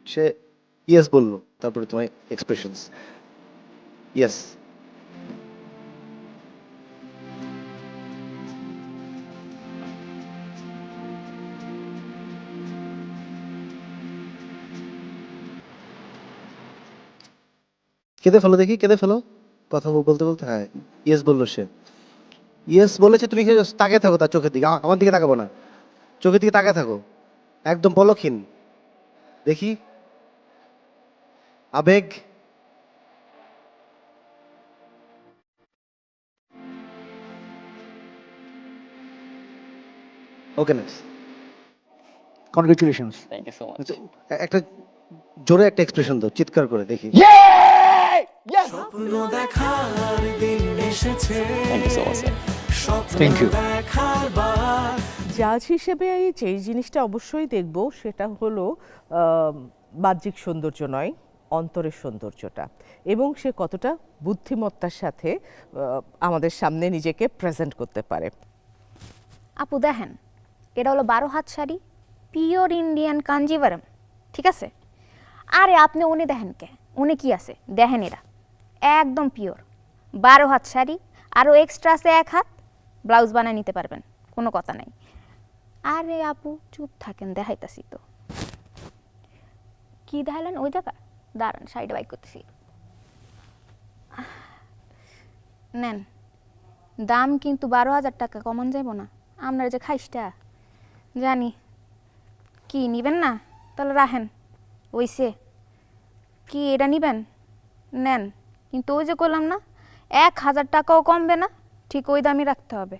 সে ইয়েস বললো, তারপরে তোমার এক্সপ্রেশনস। ইয়েস। কেঁদে ফেলো দেখি, কেঁদে ফেলো, কথা বলতে বলতে। হ্যাঁ, ইয়েস বললো সে, ইয়েস বলেছে। তুমি তাকিয়ে থাকো তার চোখের দিকে, আমার দিকে তাকাবো না, চোখের দিকে তাকিয়ে থাকো, একদম পলকহীন, দেখি আবেগ। Okay, next. Congratulations. Thank you so much. একটা জোরে একটা এক্সপ্রেশন দাও, চিৎকার করে দেখি। স্বপ্ন দেখার দিন এসেছে, thank you so much sir. Thank you. জাজ হিসেবে যে জিনিসটা অবশ্যই দেখব সেটা হলো বাহ্যিক সৌন্দর্য নয়, অন্তরের সৌন্দর্যটা, এবং সে কতটা বুদ্ধিমত্তার সাথে আমাদের সামনে নিজেকে প্রেজেন্ট করতে পারে। আপু দেখেন, এটা হলো 12 হাত শাড়ি, পিওর ইন্ডিয়ান কাঞ্জিভারম, ঠিক আছে? আরে আপনি উনি দেখেন কে, উনি কি আছে দেখেন, এরা একদম পিওর 12 হাত শাড়ি, আরও এক্সট্রা আছে 1 হাত, ব্লাউজ বানায় নিতে পারবেন, কোনো কথা নাই। আরে আপু চুপ থাকেন, দেখাইতাছি তো। কি দেখালেন ওই জায়গা? দাঁড়ান, শাড়িটা বাইক করতেছি। নেন, দাম কিন্তু 12,000 টাকা, কমন যাইব না। আপনার যে খাইসটা জানি, কি নিবেন না? তাহলে রাখেন, ওইসে কি এটা নিবেন নেন, কিন্তু ওই যে করলাম না 1,000 টাকাও কমবে না, ঠিক ওই দামই রাখতে হবে।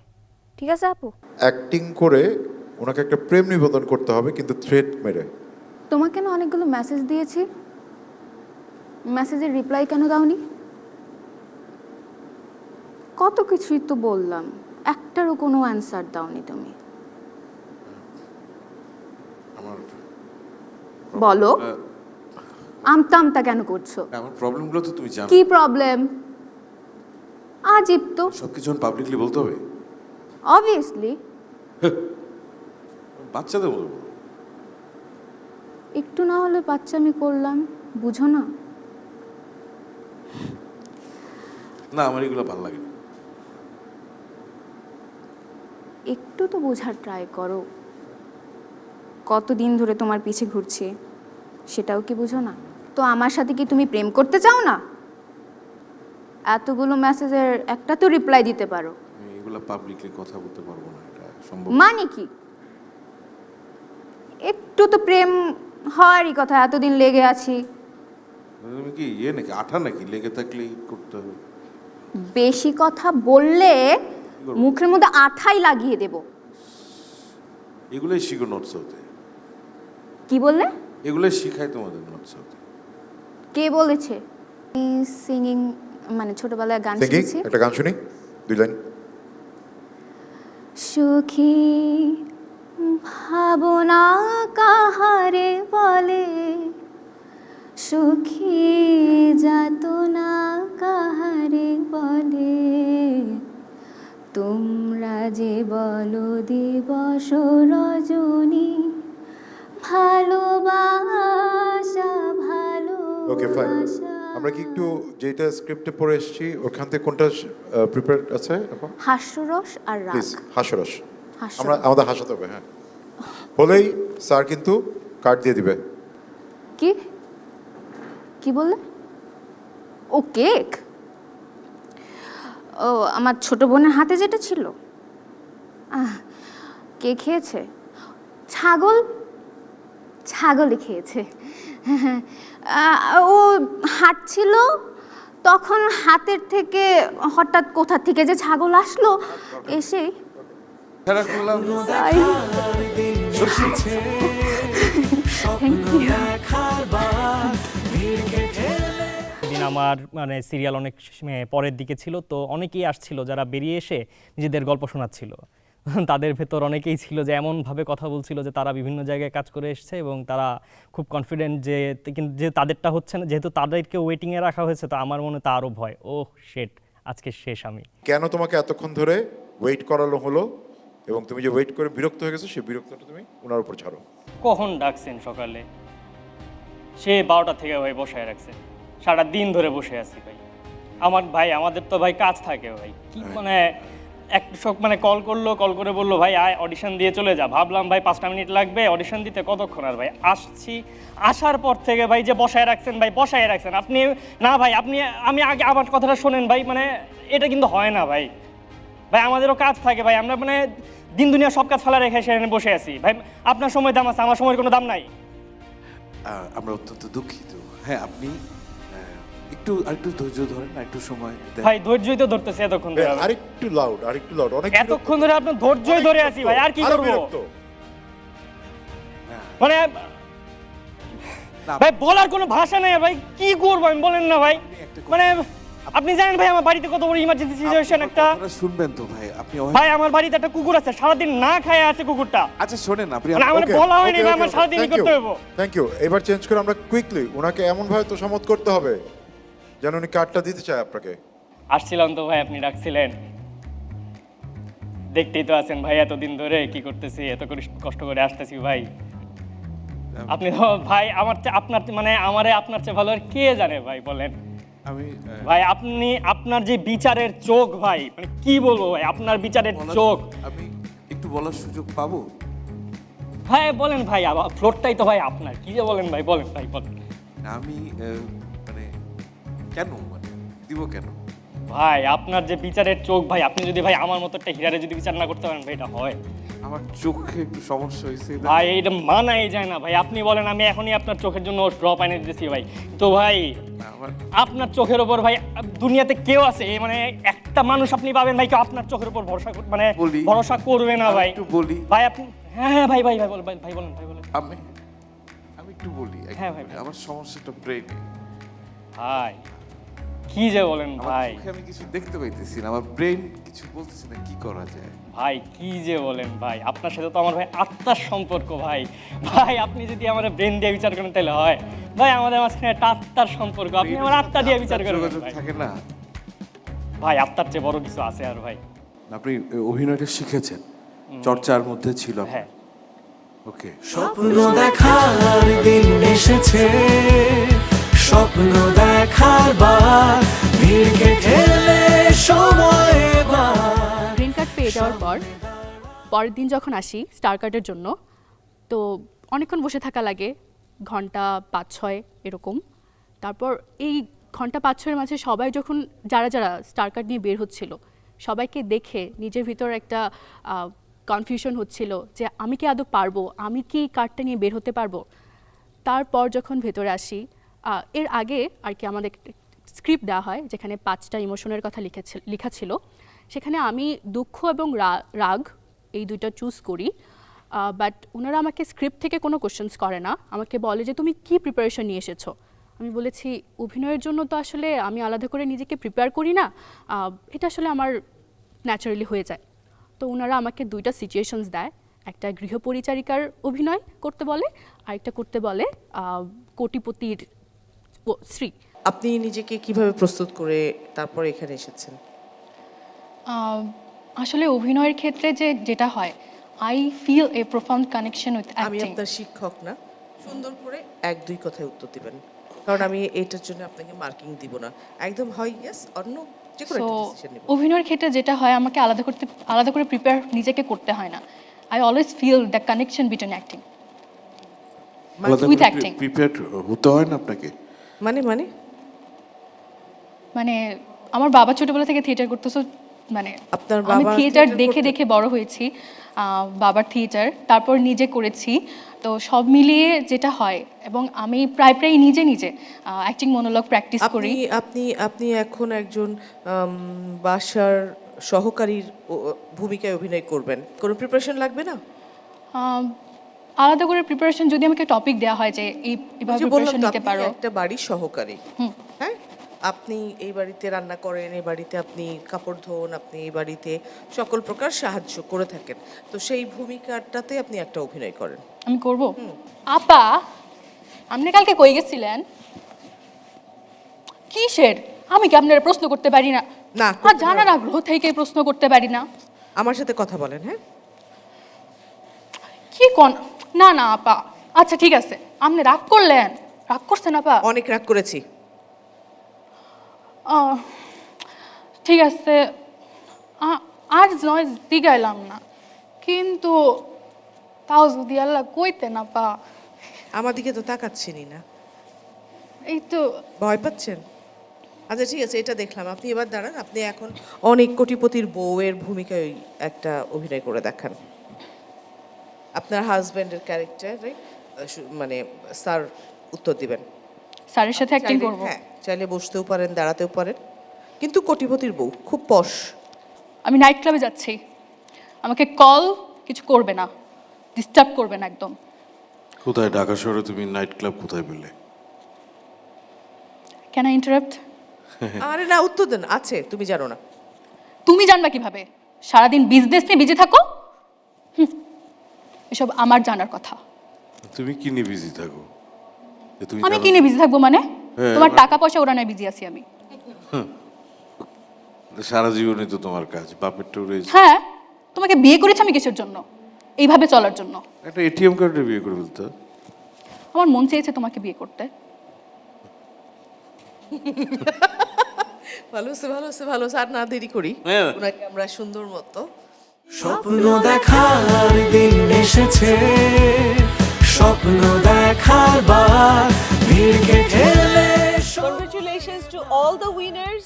ঠিক আছে আপু? অ্যাক্টিং করে ওনাকে একটা প্রেম নিবেদন করতে হবে, কিন্তু থ্রেট মেরে। তোমাকে না অনেকগুলো মেসেজ দিয়েছি, মেসেজের রিপ্লাই কেন দাওনি? কত কিছুই তো বললাম, একটারও কোনো অ্যান্সার দাওনি তুমি। বলো, আমতা আমতা কেন করছো? আমার প্রবলেমগুলো তো তুমি জানো। কি প্রবলেম? আজীব তো। সবকিছু পাবলিকলি বলতে হবে? অবভিয়াসলি। বাচ্চাদের মতো। একটু না হলে বাচ্চা আমি করলাম, বুঝো না? না, আমার এগুলো ভালো লাগে না। একটু তো বোঝার ট্রাই করো, কতদিন ধরে তোমার পিছে ঘুরছি, সেটাও কি বুঝো না? তো আমার সাথে কি তুমি প্রেম করতে চাও না? এতগুলো মেসেজের একটা তো রিপ্লাই দিতে পারো। আমি এগুলো পাবলিকলি কথা বলতে পারবো না, এটা সম্ভব। মানে কি? একটু তো প্রেম হওয়ারই কথা, এতদিন লেগে আছি। তুমি কি নাকি আঠা নাকি, লেগে থাকলেই করতে হবে? বেশি কথা বললে মুখের মধ্যে আঠাই লাগিয়ে দেব। এগুলোই শিখো নোটস হতে। কি বললে? এগুলোই শিখাই তোমাদের নোটস হতে। কে বলেছে? সিঙ্গিং মানে ছোটবেলায় গান শিখেছি। একটা গান শুনি, 2 লাইন। সুখী ভাবনা কাহারে বলে, সুখী যাতনা কাহারে বলে, তোমরা যে বলো দিবস রজনী, ভালোবাসা ওকে ফাইন। ভালোবাসা। আমরা কি একটু যেটা স্ক্রিপ্টে পড়ে এসেছি ওখান থেকে কোনটা প্রিপেয়ার আছে এখন? হাস্যরস আর রাগ। প্লিজ হাস্যরস। হাস্যরস। আমরা আমাদের হাসাতে হবে, হ্যাঁ। বলেই স্যার কিন্তু কার্ড দিয়ে দিবে। কি কি বললে? ও কেক? ও আমার ছোট বোনের হাতে যেটা ছিল, কে খেয়েছে? ছাগল, ছাগলই খেয়েছে। ও হাঁটছিল, তখন হাতের থেকে হঠাৎ কোথা থেকে যে ছাগল আসলো, এসে দিন আমার মানে সিরিয়াল অনেক পরের দিকে ছিল, তো অনেকেই আসছিল যারা বেরিয়ে এসে নিজেদের গল্প শোনাচ্ছিল। তাদের ভেতর অনেকেই ছিল যে এমনভাবে কথা বলছিল যে তারা বিভিন্ন জায়গায় কাজ করে এসছে এবং তারা খুব কনফিডেন্ট যে কিন্তু যে তাদেরটা হচ্ছে না, যেহেতু তাদেরকে ওয়েটিংয়ে রাখা হয়েছে, তো আমার মনে তা আরও ভয়, ও শেট আজকে শেষ আমি। কেন তোমাকে এতক্ষণ ধরে ওয়েট করানো হলো এবং তুমি যে ওয়েট করে বিরক্ত হয়ে গেছো, সেই বিরক্তটা তুমি ওনার উপর ছাড়ো। কখন ডাকছেন সকালে? সে 12টা থেকে ভাই বসায় রাখছে, সারা দিন ধরে বসে আছি ভাই। আমার ভাই আমাদের তো ভাই কাজ থাকে ভাই, কি মানে একটু শখ মানে কল করে বললো ভাই আয় অডিশন দিয়ে চলে যা। ভাবলাম ভাই 5টা মিনিট লাগবে অডিশন দিতে, কতক্ষণ আর ভাই। আসছি, আসার পর থেকে ভাই যে বসায় রাখছেন ভাই, বসায় রাখছেন আপনি না ভাই, আপনি আমি আগে আমার কথাটা শোনেন ভাই, মানে এটা কিন্তু হয় না ভাই। ভাই আমাদেরও কাজ থাকে ভাই, আমরা মানে দিন দুনিয়া সব কাজ ফেলা রেখে সেখানে বসে আছি ভাই। আপনার সময় দাম আছে, আমার সময়ের কোনো দাম নাই। আমরা অত্যন্ত দুঃখিত। হ্যাঁ, আপনি আরেকটু ধৈর্য ধরেন, একটু সময় দেন। ভাই ধৈর্যই তো ধরতেছে এতক্ষণ ধরে। আরেকটু লাউড অনেক এতক্ষণ ধরে আপনার ধৈর্যই ধরে আছি ভাই, আর কি করব? মানে ভাই বলার কোনো ভাষা নেই ভাই, কি করব আমি বলেন না ভাই। মানে আপনি জানেন ভাই আমার বাড়িতে কত বড় ইমার্জেন্সি সিচুয়েশন একটা। শুনবেন তো ভাই আপনি? ভাই আমার বাড়িতে একটা কুকুর আছে, সারাদিন না খায় আছে কুকুরটা। আচ্ছা শোনেন, আপনি আমার বলা হয়নি ভাই, আমার সারাদিন করতে হবে। Thank you. এবার চেঞ্জ করে আমরা কুইকলি ওনাকে এমন ভাবে তো সম্মত করতে হবে যেন উনি কার্ডটা দিতে চায় আপনাকে। আসছিলাম তো ভাই, আপনি ডাকছিলেন, দেখতেই তো আছেন ভাই এতদিন ধরে কি করতেছি, এত কষ্ট করে আসতেছি ভাই। আপনি তো ভাই আপনার মানে আমারে আপনার চেয়ে ভালো আর কে জানে ভাই বলেন। আমি ভাই আপনি আপনার যে বিচারের চোখ ভাই মানে কি বলবো ভাই আপনার বিচারের চোখ। আমি একটু বলার সুযোগ পাবো? ভাই বলেন ভাই, ফ্লোরটাই তো ভাই আপনার, কি যে বলেন ভাই, বলেন ভাই বলেন। আমি মানে কেন মানে দিব কেন? ভাই আপনার যে বিচারের চোখ ভাই, আপনি যদি ভাই আমার মতো একটা হিরারে যদি বিচার না করতে পারেন ভাই, এটা হয়? আমার চোখে একটু সমস্যা হয়েছে ভাই, এটা মানাই যায় না ভাই। আপনি বলেন আমি এখনই আপনার চোখের জন্য ড্রপ এনে দিতেছি ভাই, তো ভাই আপনার চোখের ওপর ভাই দুনিয়াতে কেউ আছে মানে একটা মানুষ আপনি পাবেন ভাই কেউ আপনার চোখের উপর ভরসা মানে ভরসা করবে না ভাই। একটু বলি ভাই আপনি, হ্যাঁ ভাই ভাই ভাই বলেন ভাই বলেন ভাই বলেন। আমি একটু বলি। হ্যাঁ ভাই, আমার সমস্যাটা ব্রেনে। ভাই কি যে বলেন ভাই, আমি কিছু দেখতে পাইতেছি না, আমার ব্রেন কিছু বলতেছে না, কি করা যায়? ভাই কি যে বলেন ভাই, আপনার সাথে তো আমার ভাই আত্মার সম্পর্ক ভাই। ভাই আপনি যদি আমার ব্রেন দিয়ে বিচার করেন তাহলে হয় ভাই, আমাদের মাঝখানে একটা আত্মার সম্পর্ক, আপনি আমার আত্মা দিয়ে বিচার করেন ভাই। থাকে না ভাই আত্মার চেয়ে বড় কিছু আছে আর ভাই। আপনি অভিনয়টা শিখেছেন, চর্চার মধ্যে ছিল। হ্যাঁ ওকে। স্বপ্ন দেখার দিন এসেছে, স্বপ্ন দেখার বার ভিড় কেটে সময় এবার। গ্রিন কার্ড পেয়ে যাওয়ার পর পরের দিন যখন আসি স্টার কার্ডের জন্য, তো অনেকক্ষণ বসে থাকা লাগে, ঘন্টা 5-6 এরকম। তারপর এই ঘন্টা 5-6 মাঝে সবাই যখন যারা যারা স্টার কার্ড নিয়ে বের হচ্ছিল, সবাইকে দেখে নিজের ভিতর একটা কনফিউশন হচ্ছিল যে আমি কি আদৌ পারবো, আমি কি কার্ডটা নিয়ে বের হতে পারবো। তারপর যখন ভেতরে আসি, এর আগে আর কি আমাদের স্ক্রিপ্ট দেওয়া হয় যেখানে 5টা ইমোশনের কথা লেখা ছিল, সেখানে আমি দুঃখ এবং রাগ এই দুইটা চুজ করি। বাট ওনারা আমাকে স্ক্রিপ্ট থেকে কোনো কোশ্চেন্স করে না, আমাকে বলে যে তুমি কি প্রিপারেশন নিয়ে এসেছো। আমি বলেছি অভিনয়ের জন্য তো আসলে আমি আলাদা করে নিজেকে প্রিপেয়ার করি না, এটা আসলে আমার ন্যাচারালি হয়ে যায়। তো ওনারা আমাকে 2টা সিচুয়েশনস দেয়, একটা গৃহপরিচারিকার অভিনয় করতে বলে, আরেকটা করতে বলে কোটিপতির স্ত্রী। আপনি নিজেকে কিভাবে প্রস্তুত করে তারপর এখানে এসেছেন? আসলে অভিনয়ের ক্ষেত্রে যেটা হয়, I feel a profound connection with আমি আপনার শিক্ষক না, সুন্দর করে 1-2 কথায় উত্তর দিবেন, কারণ আমি এটার জন্য আপনাকে মার্কিং দিব না, একদম হয় ইয়েস অর নো, যে কোনো একটা ডিসিশন নেব। অভিনয়ের ক্ষেত্রে যেটা হয়, আমাকে আলাদা করে প্রিপেয়ার নিজেকে করতে হয় না। I always feel the connection between acting with acting. Prepared হতে হয় না আপনাকে? মানে আমার বাবা ছোটবেলা থেকে থিয়েটার করতো, মানে আপনার আমি বাবা থিয়েটার দেখে দেখে বড় হয়েছি, বাবার থিয়েটার, তারপর নিজে করেছি। তো সব মিলিয়ে যেটা হয়, এবং আমি প্রায় নিজে অ্যাক্টিং মনোলগ প্র্যাকটিস করি। আপনি এখন একজন বাসার সহকারীর ভূমিকায় অভিনয় করবেন, কোনো প্রিপারেশন লাগবে না? আলাদা করে প্রিপারেশন যদি আমাকে টপিক দেওয়া হয় যে এইভাবে প্রিপারেশন নিতে পারো। একটা বাড়ির সহকারী, হ্যাঁ, আপনি এই বাড়িতে রান্না করেন, এই বাড়িতে আপনি কাপড় ধোন, আপনি এই বাড়িতে সকল প্রকার সাহায্য করে থাকেন, তো সেই ভূমিকাটাতে আপনি একটা অভিনয় করেন। আমি করব। আপা, আপনি কালকে কই গেছিলেন? কিসের? আমি কি আপনার প্রশ্ন করতে পারি না? না, আর জানার আগ্রহ থেকে প্রশ্ন করতে পারি না। আমার সাথে কথা বলেন। হ্যাঁ, কি কোন? না না আপা, আচ্ছা ঠিক আছে, আপনি রাগ করলেন? রাগ করছেন আপা? অনেক রাগ করেছি। ঠিক আছে, আর নয় দিগাইলাম না, কিন্তু তাও যদি আল্লাহ কইতেন আপা। আমার দিকে তো তাকাচ্ছেনই না, এই তো ভয় পাচ্ছেন। আচ্ছা ঠিক আছে, এটা দেখলাম, আপনি এবার দাঁড়ান, আপনি এখন অনেক কোটিপতির বউয়ের ভূমিকায় একটা অভিনয় করে দেখান। আপনার হাজব্যান্ডের ক্যারেক্টারে মানে স্যার উত্তর দিবেন, স্যারের সাথে অ্যাক্টিং করব। হ্যাঁ, চাইলে বসতেও পারেন, দাঁড়াতেও পারেন, কিন্তু কোটিপতির বউ, খুব পশ। আমি নাইট ক্লাবে যাচ্ছি, আমাকে কল কিছু করবে না, ডিস্টার্ব করবে না একদম। কোথায়? ঢাকা শহরে তুমি নাইট ক্লাব কোথায় পেলে? Can I interrupt? আরে না, উত্তর দেন। আছে, তুমি জানো না? তুমি জানবা কিভাবে? সারাদিন বিজনেস নিয়ে বিজি থাকো, এসব আমার জানার কথা। তুমি কি নিয়ে বিজি থাকো? আমি কি নিয়ে বিজি থাকবো মানে? তোমার টাকা পয়সা ওড়ানোয় বিজি আছি আমি। সারা জীবনই তো তোমার কাজ, বাপের টুরে। হ্যাঁ, তোমাকে বিয়ে করেছি আমি কিসের জন্য? এইভাবে চলার জন্য। একটা এটিএম কার্ডে বিয়ে করে ফেলতে। আমার মন চেয়েছে তোমাকে বিয়ে করতে। ভালো হচ্ছে, ভালো হচ্ছে, ভালো হচ্ছে। আর না দেরি করি, হ্যাঁ। ওনাকে আমরা সুন্দর মতো স্বপ্ন দেখার দিন এসেছে, স্বপ্ন দেখার বার ভিড়কে ঠেলে congratulations to all the winners.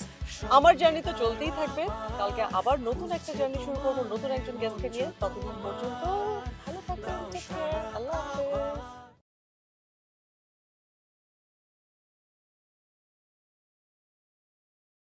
আমার জার্নি তো চলতেই থাকবে, কালকে আবার নতুন একটা জার্নি শুরু করবো নতুন একজন গেস্টকে নিয়ে। ততদিন পর্যন্ত